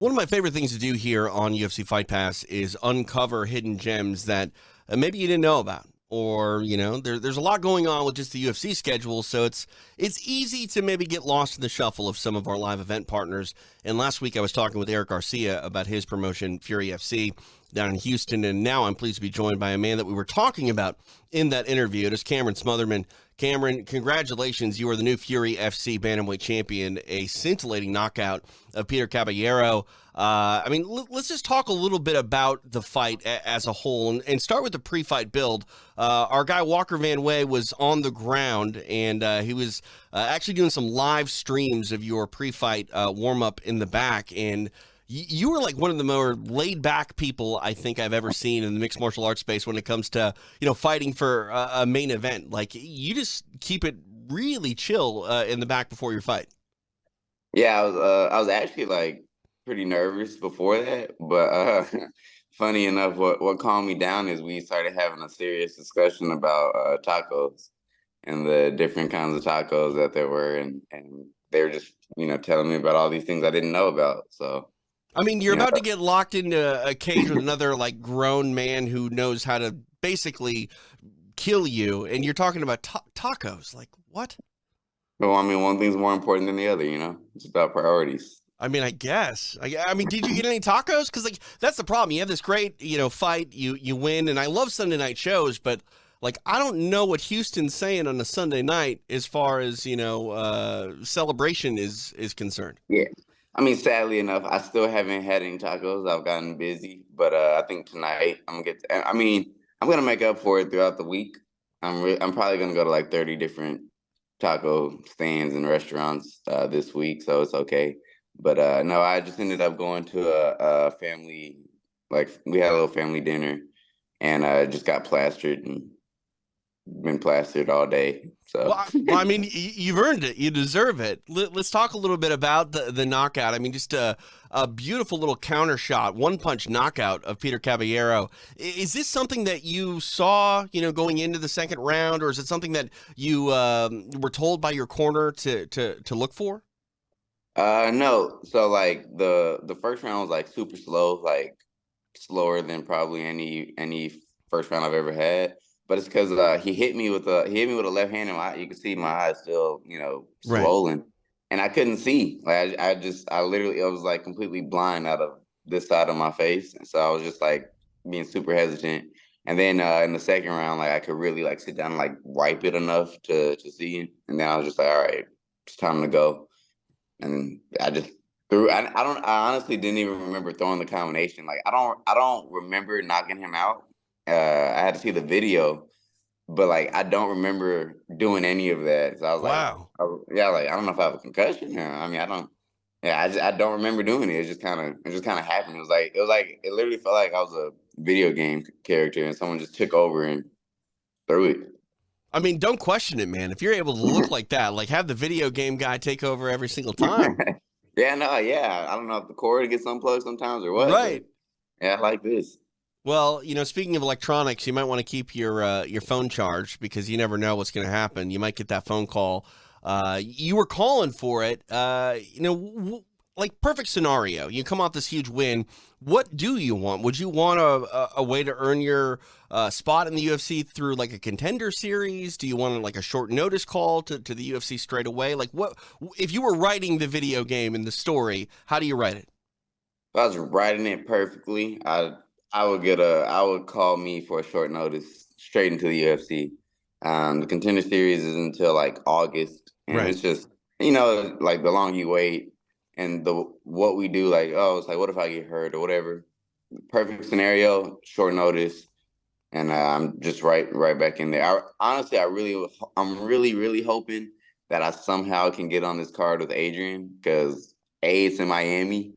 One of my favorite things to do here on UFC Fight Pass is uncover hidden gems that maybe you didn't know about. Or, there's a lot going on with just the UFC schedule, so it's easy to maybe get lost in the shuffle of some of our live event partners. And last week I was talking with Eric Garcia about his promotion, Fury FC, down in Houston, and now I'm pleased to be joined by a man that we were talking about in that interview. It is Cameron Smotherman. Cameron, congratulations. You are the new Fury FC Bantamweight champion, a scintillating knockout of Peter Caballero. Let's just talk a little bit about the fight as a whole and start with the pre-fight build. Our guy Walker Van Way was on the ground, and he was actually doing some live streams of your pre-fight warm-up in the back, and you were like one of the more laid-back people I think I've ever seen in the mixed martial arts space when it comes to, fighting for a main event. Like, you just keep it really chill in the back before your fight. Yeah, I was actually like pretty nervous before that, but funny enough, what calmed me down is we started having a serious discussion about tacos and the different kinds of tacos that there were, and they were just telling me about all these things I didn't know about. So. You're about to get locked into a cage with another like grown man who knows how to basically kill you, and you're talking about tacos. Like, what? Well, one thing's more important than the other, It's about priorities. I guess. Did you get any tacos? Because like that's the problem. You have this great, fight. You win, and I love Sunday night shows, but like I don't know what Houston's saying on a Sunday night as far as celebration is concerned. Yeah. Sadly enough, I still haven't had any tacos. I've gotten busy, but I think tonight I'm gonna make up for it throughout the week. I'm probably gonna go to like 30 different taco stands and restaurants this week, so it's okay. But no, I just ended up going to a family, like we had a little family dinner, and just got plastered and been plastered all day. So you've earned it. You deserve it. Let's talk a little bit about the knockout. Just a beautiful little counter shot, one-punch knockout of Peter Caballero. Is this something that you saw, going into the second round, or is it something that you were told by your corner to look for? No. So like the first round was like super slow, like slower than probably any first round I've ever had. But it's because he hit me with a left hand, and you can see my eyes still, swollen, right. And I couldn't see. Like I literally, I was like completely blind out of this side of my face, and so I was just like being super hesitant. And then in the second round, like I could really like sit down and like wipe it enough to see, and then I was just like, all right, it's time to go. And I just threw. I honestly didn't even remember throwing the combination. Like I don't remember knocking him out. I had to see the video, but like I don't remember doing any of that. So I was wow. Like, I don't know if I have a concussion. I don't. Yeah, I don't remember doing it. It just kind of happened. It literally felt like I was a video game character and someone just took over and threw it. Don't question it, man. If you're able to look like that, like have the video game guy take over every single time. Yeah. I don't know if the cord gets unplugged sometimes or what. Right. Yeah, I like this. Well, speaking of electronics, you might want to keep your phone charged because you never know what's going to happen. You might get that phone call. You were calling for it. Like perfect scenario. You come off this huge win. What do you want? Would you want a way to earn your spot in the UFC through like a contender series? Do you want like a short notice call to the UFC straight away? Like what if you were writing the video game and the story? How do you write it? If I was writing it perfectly, I would call me for a short notice straight into the UFC. The contender series is until like August, and right. It's just like the longer you wait, and what we do, like it's like what if I get hurt or whatever. Perfect scenario, short notice, and I'm just right back in there. I'm really hoping that I somehow can get on this card with Adrian because A, it's in Miami.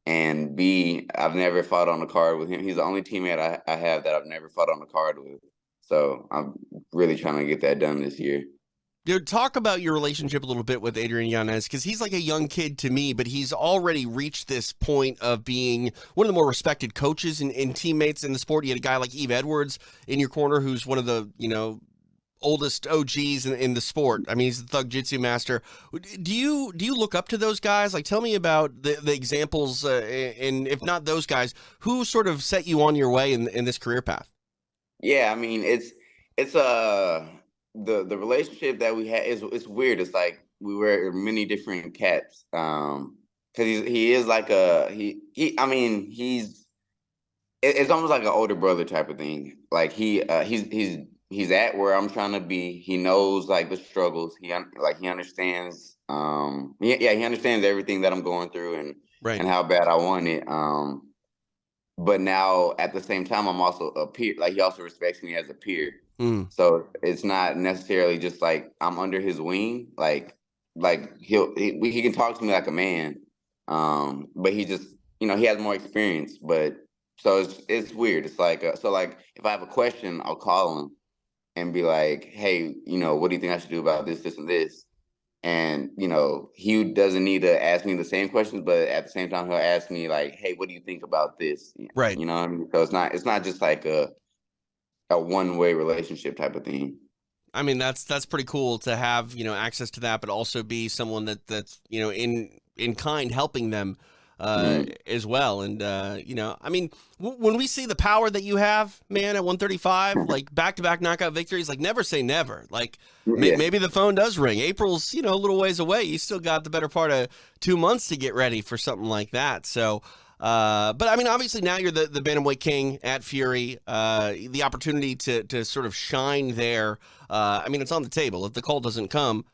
And B, I've never fought on a card with him. He's the only teammate I have that I've never fought on a card with. So I'm really trying to get that done this year. Dude, talk about your relationship a little bit with Adrian Yanez, because he's like a young kid to me, but he's already reached this point of being one of the more respected coaches and teammates in the sport. You had a guy like Yves Edwards in your corner who's one of the, oldest OGs in the sport. I mean, he's the Thug Jitsu master. Do you look up to those guys? Like, tell me about the examples, and if not those guys, who sort of set you on your way in this career path? Yeah, I mean it's the relationship that we had is it's weird. It's like we wear many different caps. Because he is like he I mean it's almost like an older brother type of thing. Like he's at where I'm trying to be. He knows like the struggles. He understands. He understands everything that I'm going through Right. and how bad I want it. But now at the same time, I'm also a peer. Like he also respects me as a peer. Mm. So it's not necessarily just like I'm under his wing. Like he can talk to me like a man. But he just he has more experience. But so it's weird. It's like so like if I have a question, I'll call him and be like, hey, what do you think I should do about this, this, and this? And he doesn't need to ask me the same questions, but at the same time he'll ask me like, hey, what do you think about this? Right. You know what I mean? So it's not just like a one-way relationship type of thing. I mean, that's pretty cool to have, access to that, but also be someone that's, in kind helping them Mhm. as well. And I mean, when we see the power that you have, man, at 135, like back-to-back knockout victories, like never say never. Like Yeah. maybe the phone does ring. April's, a little ways away. You still got the better part of 2 months to get ready for something like that. So but I mean, obviously now you're the bantamweight king at Fury. The opportunity to sort of shine there. I mean, it's on the table. If the call doesn't come,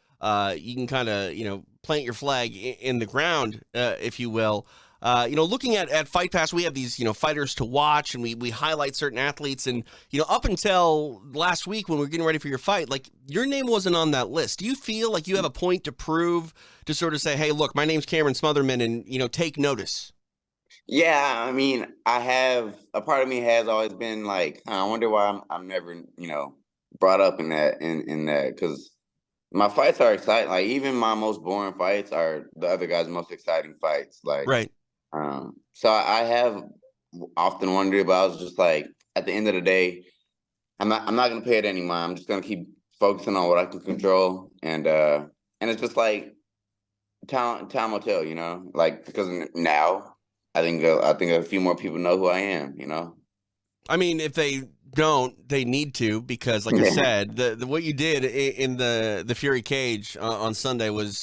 you can kind of plant your flag in the ground, if you will. Looking at Fight Pass, we have these fighters to watch, and we highlight certain athletes. And up until last week when we were getting ready for your fight, like your name wasn't on that list. Do you feel like you have a point to prove to sort of say, hey, look, my name's Cameron Smotherman, and take notice? Yeah, I mean, I have a part of me has always been like, I wonder why I'm never, brought up in that because my fights are exciting. Like even my most boring fights are the other guy's most exciting fights. Like, Right. so I have often wondered, but I was just like, at the end of the day, I'm not gonna pay it any mind. I'm just gonna keep focusing on what I can control, and it's just like time will tell, like because now I think a few more people know who I am. I mean, if they don't, they need to because, like I Yeah. said, the what you did in the Fury cage on Sunday was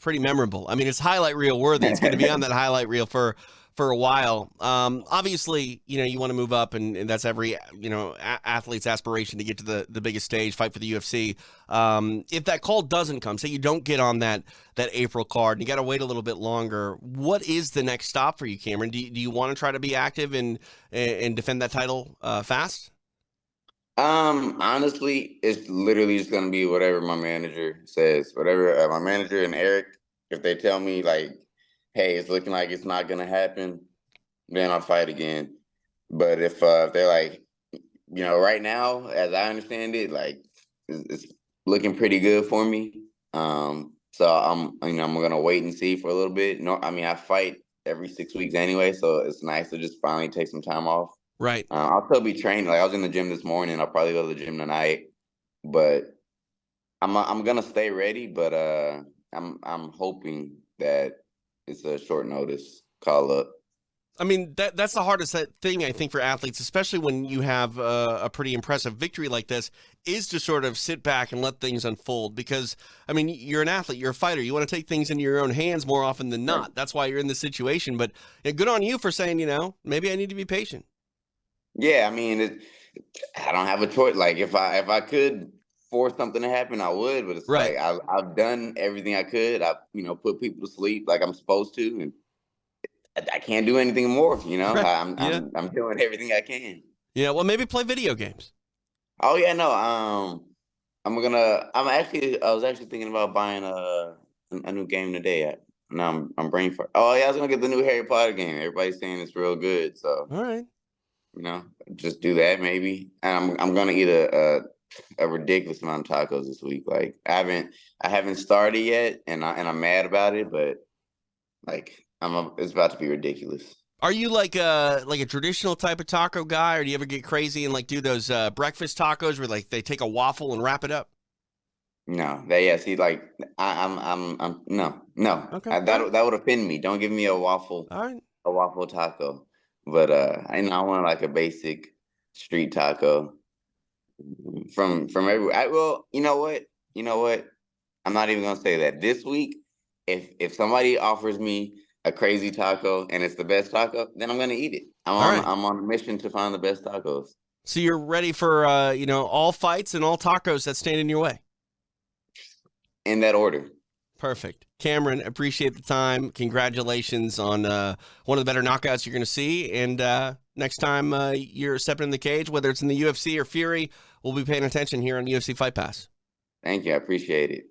pretty memorable. I mean, it's highlight reel worthy. It's going to be on that highlight reel for a while. Obviously, you want to move up, and that's every athlete's aspiration to get to the biggest stage, fight for the UFC. If that call doesn't come, say you don't get on that April card, and you got to wait a little bit longer. What is the next stop for you, Cameron? Do you want to try to be active and defend that title fast? Honestly, it's literally just gonna be whatever my manager says. Whatever my manager and Eric, if they tell me like, "Hey, it's looking like it's not gonna happen," then I'll fight again. But if they're like, right now, as I understand it, like it's looking pretty good for me. So I'm gonna wait and see for a little bit. No, I mean I fight every 6 weeks anyway, so it's nice to just finally take some time off. Right. I'll still be training. Like I was in the gym this morning. I'll probably go to the gym tonight, but I'm gonna stay ready. But I'm hoping that it's a short notice call up. I mean, that's the hardest thing, I think, for athletes, especially when you have a pretty impressive victory like this, is to sort of sit back and let things unfold. Because, I mean, you're an athlete, you're a fighter. You want to take things into your own hands more often than Right. not. That's why you're in this situation. But good on you for saying, maybe I need to be patient. Yeah, I mean, I don't have a choice. Like if I could force something to happen, I would. But it's Right. like I've done everything I could. I've put people to sleep like I'm supposed to, and I can't do anything more. Right. I'm Yeah. I'm I'm doing everything I can. Yeah. Well, maybe play video games. Oh yeah, no. I was actually thinking about buying a new game today. Now I'm brain for. Oh yeah, I was gonna get the new Harry Potter game. Everybody's saying it's real good, so All right. you know, just do that maybe. And I'm gonna eat a ridiculous amount of tacos this week. Like I haven't started yet, and I'm mad about it, but like it's about to be ridiculous. Are you like a traditional type of taco guy, or do you ever get crazy and like do those breakfast tacos where like they take a waffle and wrap it up? No, that yeah. See, like I'm no, no. Okay, I, all right, that would offend me. Don't give me all right. a waffle taco. But I know I want like a basic street taco from everywhere. Well, you know what? You know what? I'm not even gonna say that. This week, if somebody offers me a crazy taco and it's the best taco, then I'm gonna eat it. All right. I'm on a mission to find the best tacos So you're ready for all fights and all tacos that stand in your way. in that order. Perfect. Cameron, appreciate the time. Congratulations on one of the better knockouts you're going to see. And next time you're stepping in the cage, whether it's in the UFC or Fury, we'll be paying attention here on UFC Fight Pass. Thank you. I appreciate it.